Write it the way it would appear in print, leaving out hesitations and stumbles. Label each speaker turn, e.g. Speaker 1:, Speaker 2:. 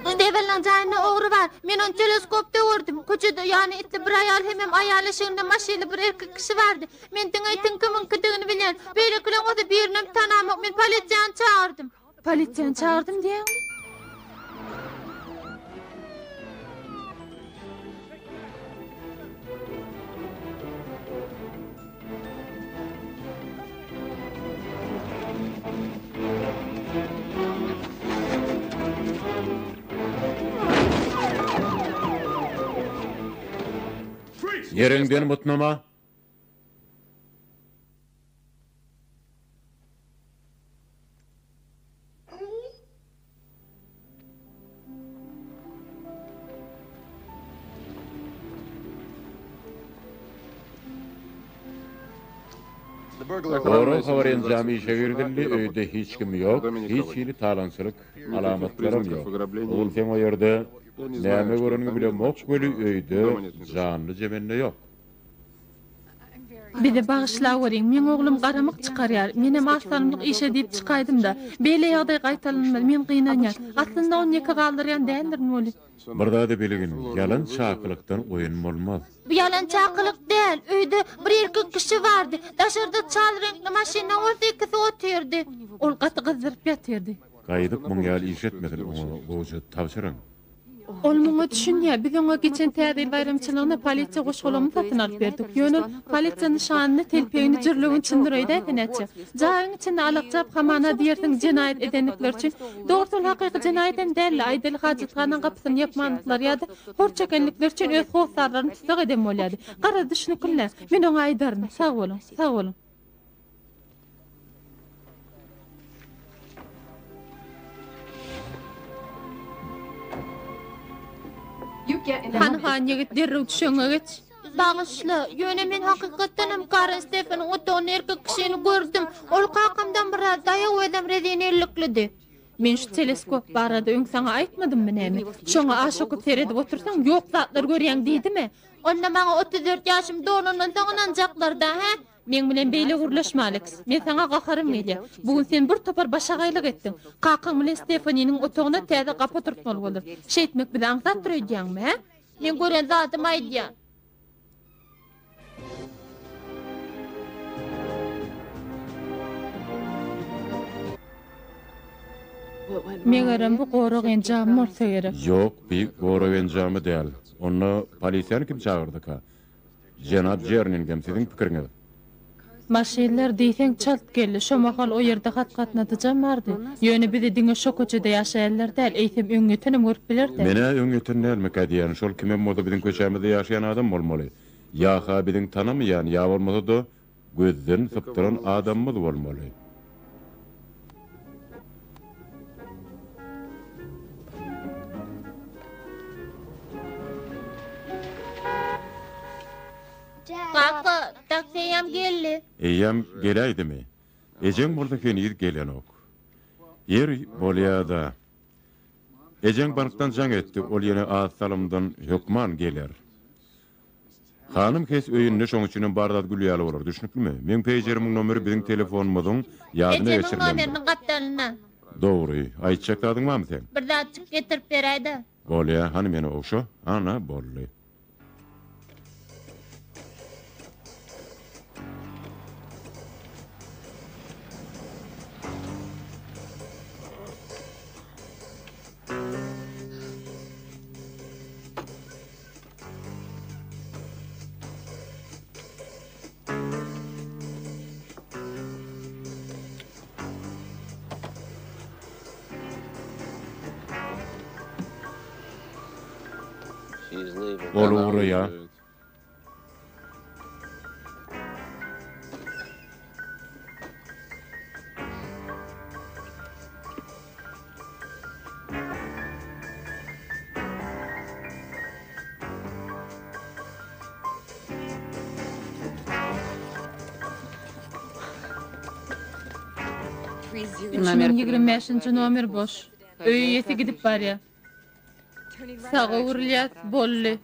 Speaker 1: Devellen jayna ogry bar. Men on teleskopda gördüm. Köçede yani itli bir ayal hemem ayal ışığında maşyly bir erkek kişi vardı. Men tiňeýtin kimin kidigini bilen. Beýle kilen o da birinem tanamak. Men polisiýany çağırdım. Polisiýany çağırdım diýen.
Speaker 2: Yerinden mutnama. Doğru habar enzami işe girdiğinde öyde hiç kim yok, hiç yeni talansılık alamatlarım yok. Oğul sen o yerde näme görünüňi bile mok bölü öyde canlı jemende yok.
Speaker 1: Bir de bağışla göreyim. Men oğlum garamak çıkarýar. Menem aslanymlyk işe diýip çykaýdym da. Beýle ýagdaý gaýtalanmaz. Men gynanýar. Aslında onu ýeke galdyrýan däldir bolu.
Speaker 2: Birda da biligin, yalan çakılykdan oýun bolmaz.
Speaker 1: Bu yalan çakılık değil. Öýde bir erkek kişi vardı. Daşarda çal renkli maşina olsa ikisi oturdy. Ol gaty gyzdyryp ýatyrdy.
Speaker 2: Gaýdyk muň ýaly iş etmedin, onu goýjy tapşyryň.
Speaker 1: Ol muňa düşünýär. Biz oňa geçen täzir bayramçylygyna polisiýa goşgulamy satyn alyp berdik. Ýöne polisiýa nişanyny, telpegini jürlegini çyndyryýdy edenetçi. Jaýyň içinde alaqjap hamana diýersiň jenaýat edenlikler üçin dogry hakyky jenaýaten däl aýdyl hajatxanaň gapysyny ýapmanlyklar ýa-da horçakenlikler üçin öz howsarlaryny tutsak eden bolýardy. Gara düşünükler. Men oňa aýdaryn. Sag bolun, sag bolun. Han ýigit derrew düşeňe geç. Bağışla, ýöne men hakykatdanam Karen Stefanyň otagyny erkek kişini gördüm. Ol kakamdan biraz daýa ödem redinelliklidi. Men şu teleskop barada öň saňa aýtmadymmy näme? Şoňa aşyk seredip otursaň ýok zatlar görýän diýdimi? Onda maňa 34 ýaşym dolundan soňdan jaklarda, ha? Men bilen beýle gurlaşma Alex. Men saňa gakarym gelýär. Bugun sen bir topar başagaýlyk etdiň. Kakam bilen Stefanyň otagyna täze gapa turtmaly bolar. Şeýtmek bilen aňsat durýanmy, ha? Men gören zatym aýdýar. Megerem bu gorok enjam bolsa gerek.
Speaker 2: Yok, bir gorok enjamy däl. Onu polisiýany kim çağırdyk ha? Jenap Jerningen sizin pikiriňiz.
Speaker 1: Maşinler diýseň çalt geldi. Şo mahal o ýerde gatnatyjam bardy. Ýöne bizi diňe şo köçede ýaşaýanlar däl, eýsem öňütini görüp bilerdi.
Speaker 2: Mene öňütini näme diýen, şol kimem bolsa biziň köçämizde ýaşaýan adam bolmaly. Ýa-ha biziň tanamaýan, ýa bolmasa da gözden sypdyran adamymyz bolmaly. Kaka, taksiyam geldi. Eýem geläýdimi? Ejeň boldaken ýer gelen ok. Yer bolýada. Ejeň bankdan jaň etdi, ol ýene asalymdan hökman geler. Hanım kes öýünde şoň üçin bardat gülýäli bolar, düşünipmi? Men peýjerimiň nomeri biziň telefonumyzyň ýadyna geçirildi.
Speaker 1: Ejeň nomerini gatdalyna.
Speaker 2: Dogry, aýtjak adyňmy sen?
Speaker 1: Bir zat çyk getirip berýärdi.
Speaker 2: Bolýa, hani meni okşo? Ana, bolly. Olur ya.
Speaker 1: Номер 25-nji nomer boş. Öýe ýeti gidip barýar. Sağa urilýat bolly.